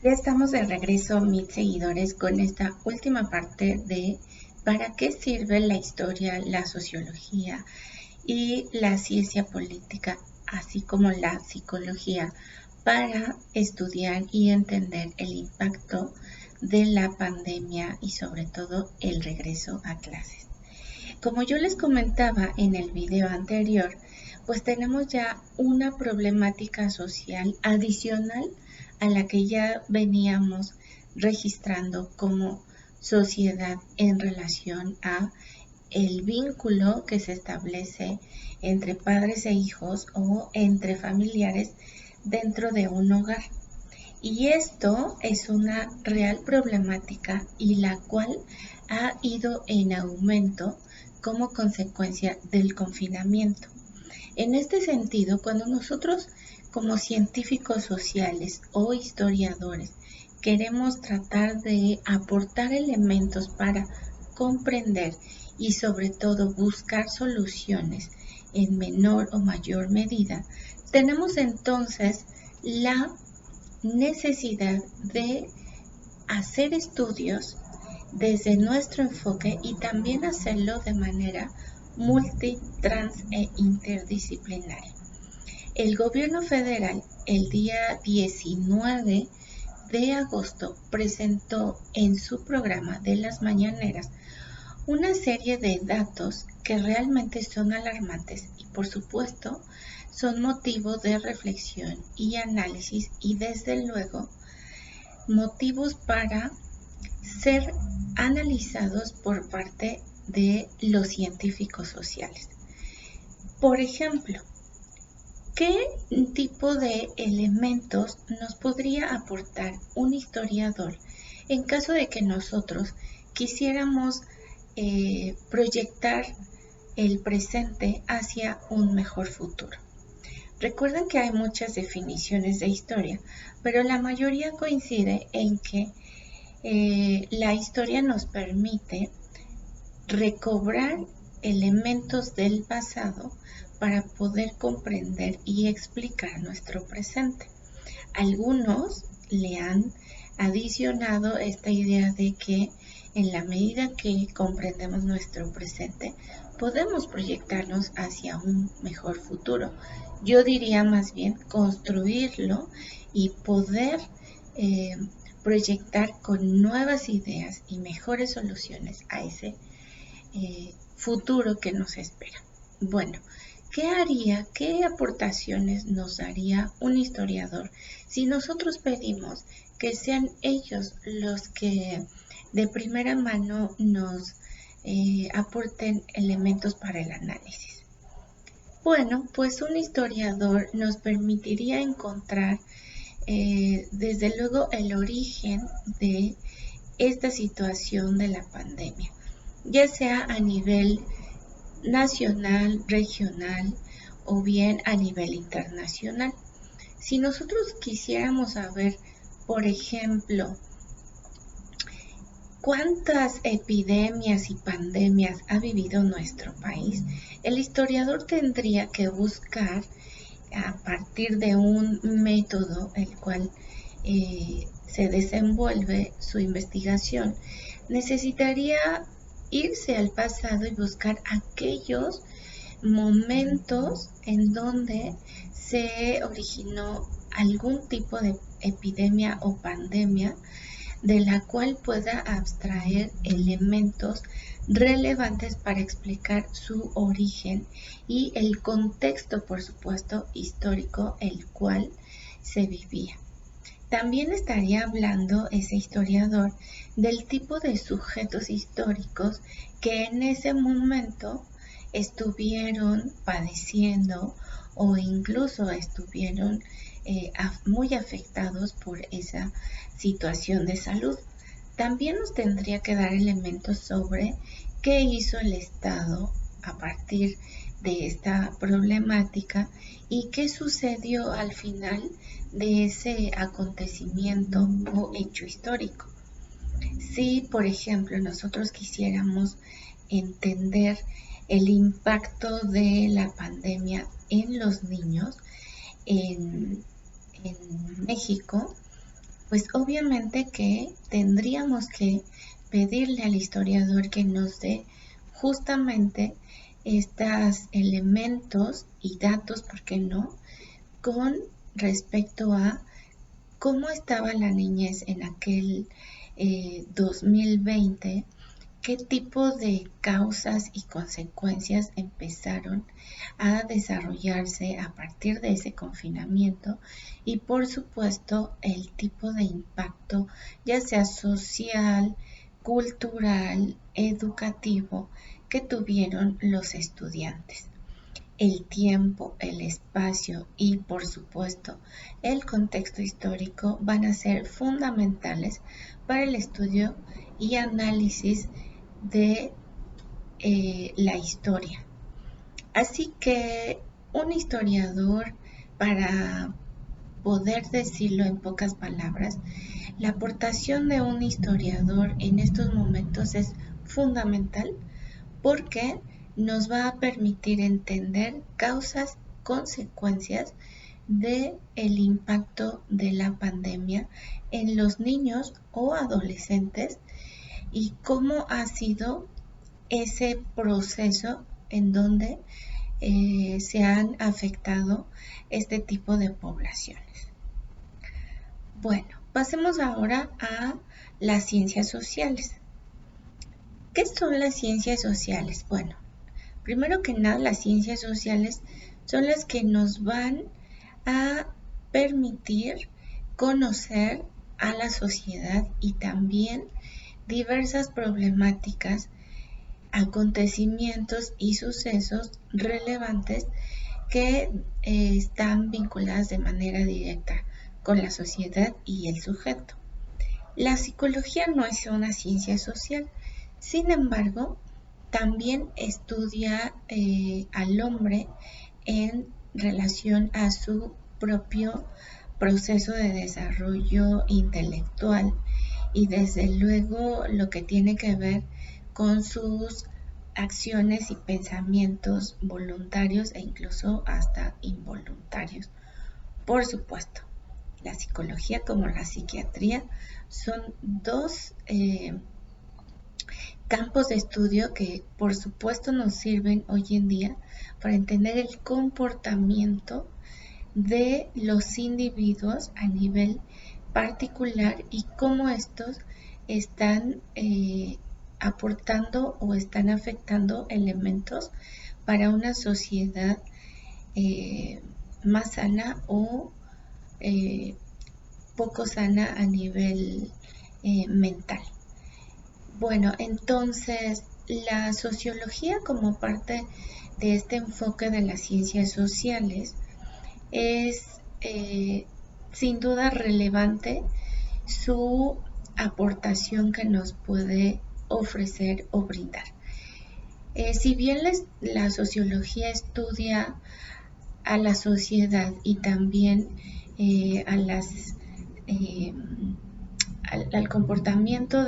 Ya estamos de regreso, mis seguidores, con esta última parte de ¿para qué sirve la historia, la sociología y la ciencia política, así como la psicología, para estudiar y entender el impacto de la pandemia y sobre todo el regreso a clases? Como yo les comentaba en el video anterior, pues tenemos ya una problemática social adicional a la que ya veníamos registrando como sociedad en relación a el vínculo que se establece entre padres e hijos o entre familiares dentro de un hogar. Y esto es una real problemática y la cual ha ido en aumento como consecuencia del confinamiento. En este sentido, cuando nosotros como científicos sociales o historiadores queremos tratar de aportar elementos para comprender y sobre todo buscar soluciones en menor o mayor medida, tenemos entonces la necesidad de hacer estudios desde nuestro enfoque y también hacerlo de manera multi, trans e interdisciplinaria. El gobierno federal el día 19 de agosto presentó en su programa de las mañaneras una serie de datos que realmente son alarmantes y por supuesto son motivo de reflexión y análisis y desde luego motivos para ser analizados por parte de los científicos sociales. Por ejemplo, ¿qué tipo de elementos nos podría aportar un historiador en caso de que nosotros quisiéramos proyectar el presente hacia un mejor futuro? Recuerden que hay muchas definiciones de historia, pero la mayoría coincide en que la historia nos permite recobrar elementos del pasado para poder comprender y explicar nuestro presente. Algunos le han adicionado esta idea de que en la medida que comprendemos nuestro presente, podemos proyectarnos hacia un mejor futuro. Yo diría más bien construirlo y poder proyectar con nuevas ideas y mejores soluciones a ese futuro que nos espera. Bueno, ¿qué aportaciones nos daría un historiador si nosotros pedimos que sean ellos los que de primera mano nos aporten elementos para el análisis? Bueno, pues un historiador nos permitiría encontrar desde luego el origen de esta situación de la pandemia, ya sea a nivel nacional, regional o bien a nivel internacional. Si nosotros quisiéramos saber, por ejemplo, cuántas epidemias y pandemias ha vivido nuestro país, el historiador tendría que buscar a partir de un método el cual se desenvuelve su investigación, necesitaría irse al pasado y buscar aquellos momentos en donde se originó algún tipo de epidemia o pandemia de la cual pueda abstraer elementos relevantes para explicar su origen y el contexto, por supuesto, histórico el cual se vivía. También estaría hablando ese historiador del tipo de sujetos históricos que en ese momento estuvieron padeciendo o incluso estuvieron muy afectados por esa situación de salud. También nos tendría que dar elementos sobre qué hizo el Estado a partir de esta problemática y qué sucedió al final de ese acontecimiento o hecho histórico. Si, por ejemplo, nosotros quisiéramos entender el impacto de la pandemia en los niños en México, Pues obviamente que tendríamos que pedirle al historiador que nos dé justamente estos elementos y datos, ¿por qué no?, con respecto a cómo estaba la niñez en aquel 2020, qué tipo de causas y consecuencias empezaron a desarrollarse a partir de ese confinamiento y por supuesto el tipo de impacto, ya sea social, cultural, educativo, que tuvieron los estudiantes. El tiempo, el espacio y, por supuesto, el contexto histórico van a ser fundamentales para el estudio y análisis de la historia. Así que un historiador, para poder decirlo en pocas palabras, la aportación de un historiador en estos momentos es fundamental porque nos va a permitir entender causas, consecuencias de el impacto de la pandemia en los niños o adolescentes y cómo ha sido ese proceso en donde se han afectado este tipo de poblaciones. Bueno, pasemos ahora a las ciencias sociales. ¿Qué son las ciencias sociales? Bueno, primero que nada, las ciencias sociales son las que nos van a permitir conocer a la sociedad y también diversas problemáticas, acontecimientos y sucesos relevantes que están vinculadas de manera directa con la sociedad y el sujeto. La psicología no es una ciencia social, sin embargo, también estudia al hombre en relación a su propio proceso de desarrollo intelectual y desde luego lo que tiene que ver con sus acciones y pensamientos voluntarios e incluso hasta involuntarios. Por supuesto, la psicología como la psiquiatría son dos campos de estudio que por supuesto nos sirven hoy en día para entender el comportamiento de los individuos a nivel particular y cómo estos están aportando o están afectando elementos para una sociedad más sana o poco sana a nivel mental. Bueno, entonces la sociología como parte de este enfoque de las ciencias sociales es sin duda relevante su aportación que nos puede ofrecer o brindar. Si bien la sociología estudia a la sociedad y también a al comportamiento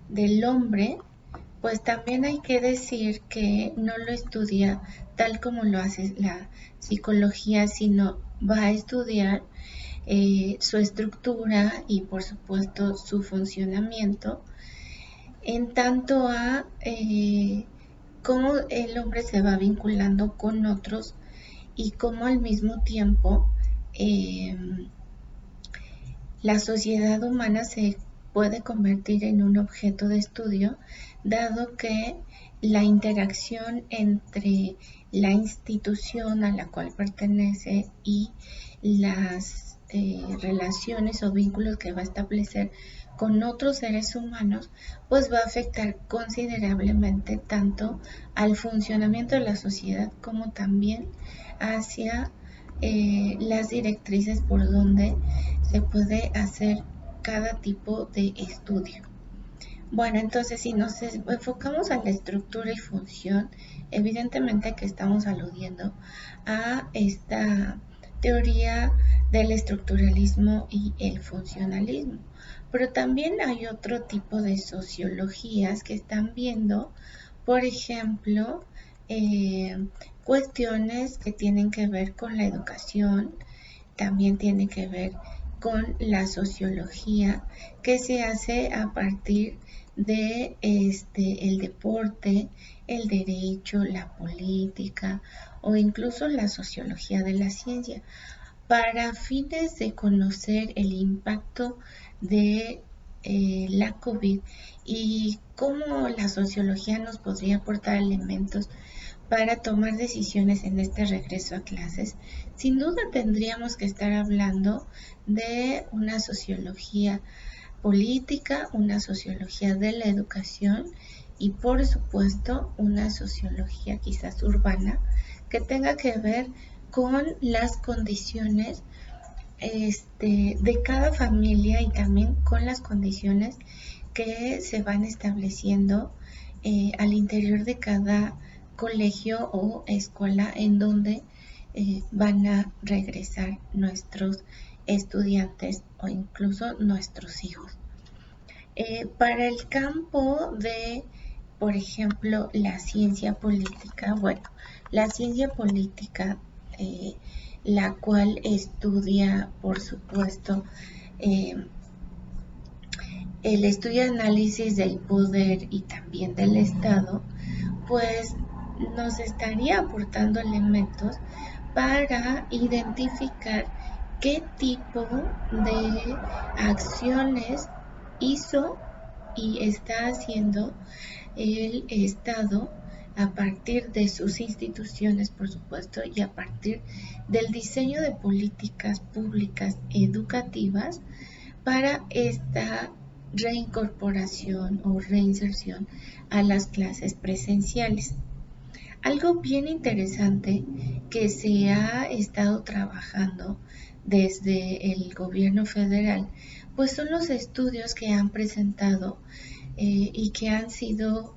del hombre, pues también hay que decir que no lo estudia tal como lo hace la psicología, sino va a estudiar su estructura y por supuesto su funcionamiento en tanto a cómo el hombre se va vinculando con otros y cómo al mismo tiempo la sociedad humana se puede convertir en un objeto de estudio, dado que la interacción entre la institución a la cual pertenece y las relaciones o vínculos que va a establecer con otros seres humanos, pues va a afectar considerablemente tanto al funcionamiento de la sociedad como también hacia las directrices por donde se puede hacer cada tipo de estudio. Bueno, entonces si nos enfocamos a la estructura y función, evidentemente que estamos aludiendo a esta teoría del estructuralismo y el funcionalismo. Pero también hay otro tipo de sociologías que están viendo, por ejemplo, cuestiones que tienen que ver con la educación, también tiene que ver con la sociología que se hace a partir de el deporte, el derecho, la política o incluso la sociología de la ciencia, para fines de conocer el impacto de la COVID y cómo la sociología nos podría aportar elementos para tomar decisiones en este regreso a clases. Sin duda tendríamos que estar hablando de una sociología política, una sociología de la educación y por supuesto una sociología quizás urbana que tenga que ver con las condiciones de cada familia y también con las condiciones que se van estableciendo al interior de cada colegio o escuela en donde van a regresar nuestros estudiantes o incluso nuestros hijos. Para el campo de, por ejemplo, la ciencia política, bueno, la ciencia política, la cual estudia, por supuesto, el estudio y análisis del poder y también del Estado, pues nos estaría aportando elementos para identificar qué tipo de acciones hizo y está haciendo el Estado a partir de sus instituciones, por supuesto, y a partir del diseño de políticas públicas educativas para esta reincorporación o reinserción a las clases presenciales. Algo bien interesante que se ha estado trabajando desde el gobierno federal, pues son los estudios que han presentado y que han sido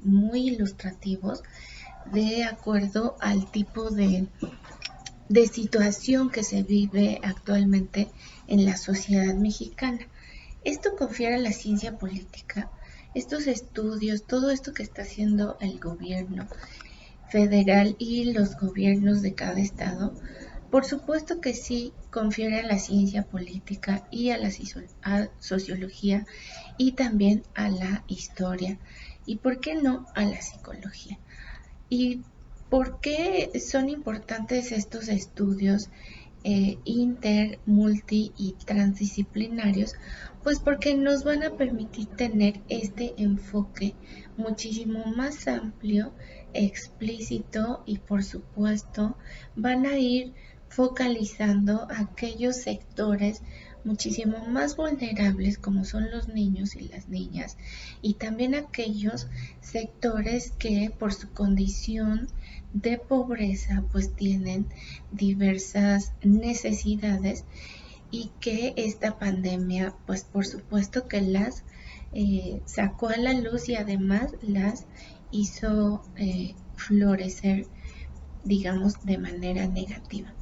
muy ilustrativos de acuerdo al tipo de situación que se vive actualmente en la sociedad mexicana. Esto confiere a la ciencia política, estos estudios, todo esto que está haciendo el gobierno federal y los gobiernos de cada estado, por supuesto que sí confiere a la ciencia política y a la sociología y también a la historia y por qué no a la psicología. ¿Y por qué son importantes estos estudios inter, multi y transdisciplinarios? Pues porque nos van a permitir tener este enfoque muchísimo más amplio, explícito y por supuesto van a ir focalizando aquellos sectores muchísimo más vulnerables como son los niños y las niñas y también aquellos sectores que por su condición de pobreza pues tienen diversas necesidades y que esta pandemia pues por supuesto que las sacó a la luz y además las hizo florecer digamos de manera negativa.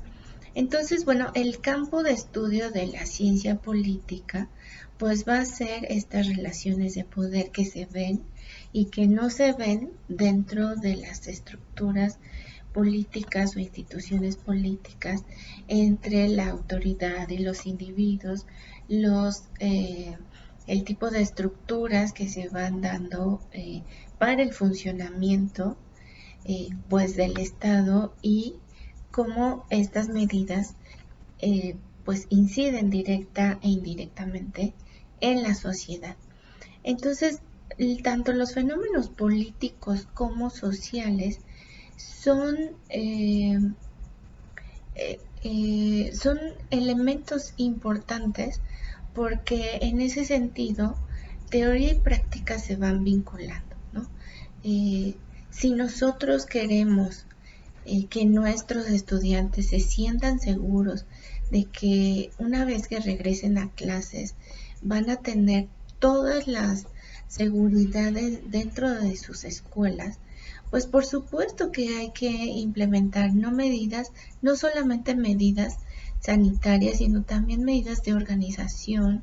Entonces, bueno, el campo de estudio de la ciencia política pues va a ser estas relaciones de poder que se ven y que no se ven dentro de las estructuras políticas o instituciones políticas entre la autoridad y los individuos, el tipo de estructuras que se van dando para el funcionamiento pues del Estado y cómo estas medidas pues inciden directa e indirectamente en la sociedad. Entonces, tanto los fenómenos políticos como sociales son, son elementos importantes porque en ese sentido teoría y práctica se van vinculando, ¿no? Si nosotros queremos que nuestros estudiantes se sientan seguros de que una vez que regresen a clases van a tener todas las seguridades dentro de sus escuelas, pues por supuesto que hay que implementar no solamente medidas sanitarias, sino también medidas de organización,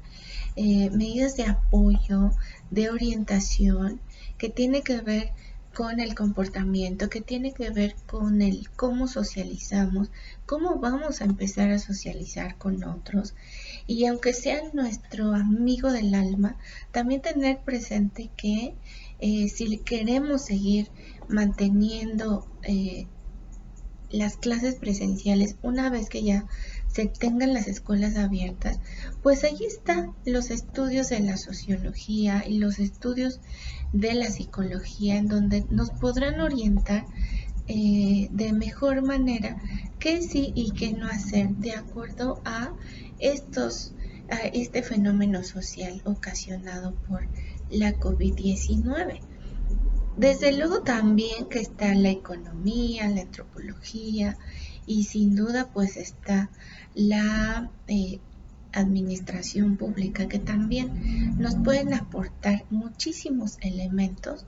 medidas de apoyo, de orientación, que tiene que ver con el comportamiento, que tiene que ver con el cómo socializamos, cómo vamos a empezar a socializar con otros. Y aunque sea nuestro amigo del alma, también tener presente que si queremos seguir manteniendo las clases presenciales una vez que ya se tengan las escuelas abiertas, pues ahí están los estudios de la sociología y los estudios de la psicología en donde nos podrán orientar de mejor manera qué sí y qué no hacer de acuerdo a este fenómeno social ocasionado por la COVID-19. Desde luego también que está la economía, la antropología y sin duda pues está la administración pública, que también nos pueden aportar muchísimos elementos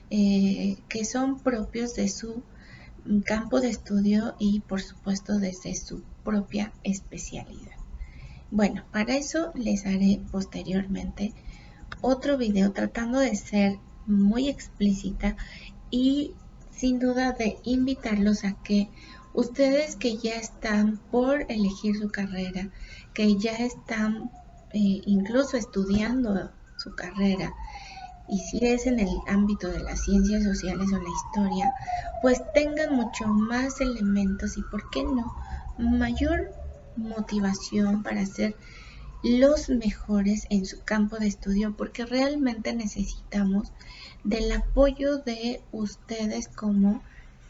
que son propios de su campo de estudio y por supuesto desde su propia especialidad. Bueno, para eso les haré posteriormente otro video tratando de ser muy explícita y sin duda de invitarlos a que ustedes que ya están por elegir su carrera, que ya están incluso estudiando su carrera, y si es en el ámbito de las ciencias sociales o la historia, pues tengan mucho más elementos y, ¿por qué no?, mayor motivación para ser los mejores en su campo de estudio, porque realmente necesitamos del apoyo de ustedes como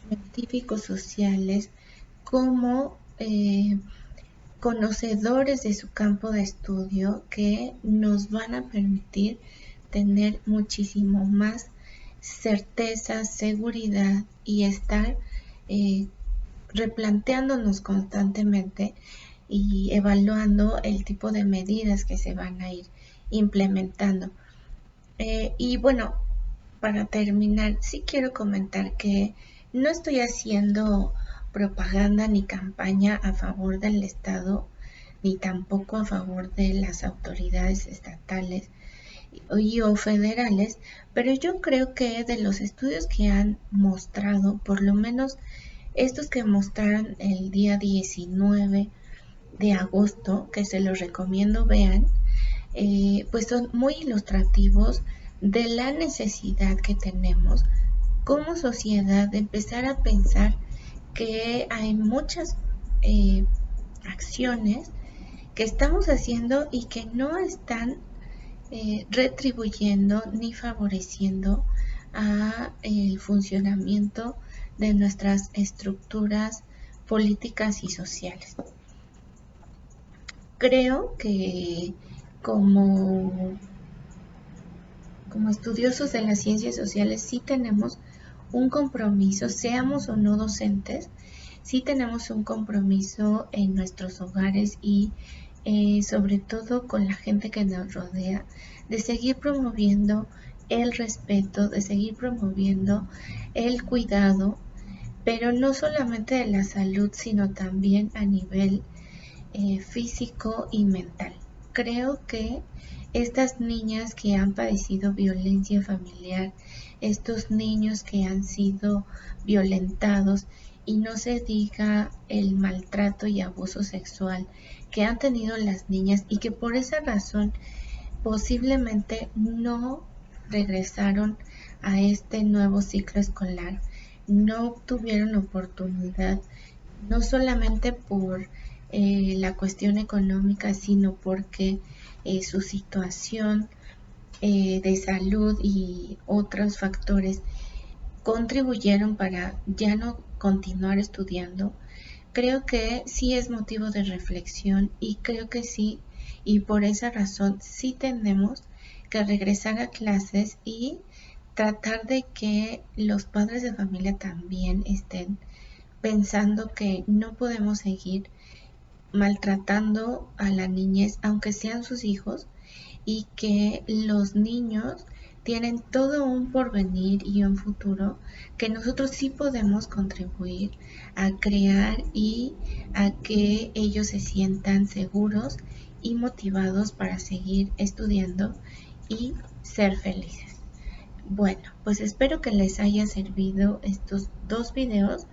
científicos sociales, como conocedores de su campo de estudio, que nos van a permitir tener muchísimo más certeza, seguridad y estar replanteándonos constantemente y evaluando el tipo de medidas que se van a ir implementando. Y bueno, para terminar, sí quiero comentar que no estoy haciendo propaganda ni campaña a favor del Estado, ni tampoco a favor de las autoridades estatales y o federales, pero yo creo que de los estudios que han mostrado, por lo menos estos que mostraron el día 19 de agosto, que se los recomiendo vean, pues son muy ilustrativos de la necesidad que tenemos como sociedad de empezar a pensar que hay muchas acciones que estamos haciendo y que no están retribuyendo ni favoreciendo a el funcionamiento de nuestras estructuras políticas y sociales. Creo que como estudiosos de las ciencias sociales sí tenemos un compromiso, seamos o no docentes, sí tenemos un compromiso en nuestros hogares y sobre todo con la gente que nos rodea, de seguir promoviendo el respeto, de seguir promoviendo el cuidado, pero no solamente de la salud, sino también a nivel físico y mental. Creo que estas niñas que han padecido violencia familiar, estos niños que han sido violentados, y no se diga el maltrato y abuso sexual que han tenido las niñas y que por esa razón posiblemente no regresaron a este nuevo ciclo escolar, no tuvieron oportunidad, no solamente por la cuestión económica, sino porque su situación de salud y otros factores contribuyeron para ya no continuar estudiando. Creo que sí es motivo de reflexión y creo que sí, y por esa razón sí tenemos que regresar a clases y tratar de que los padres de familia también estén pensando que no podemos seguir maltratando a la niñez, aunque sean sus hijos, y que los niños tienen todo un porvenir y un futuro que nosotros sí podemos contribuir a crear y a que ellos se sientan seguros y motivados para seguir estudiando y ser felices. Bueno, pues espero que les haya servido estos dos videos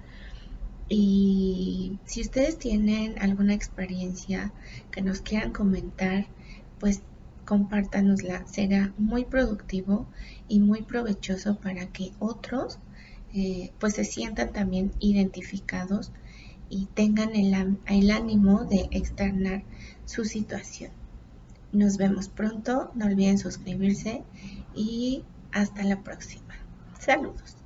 y si ustedes tienen alguna experiencia que nos quieran comentar, pues compártanosla. Será muy productivo y muy provechoso para que otros pues se sientan también identificados y tengan el ánimo de externar su situación. Nos vemos pronto, no olviden suscribirse y hasta la próxima. Saludos.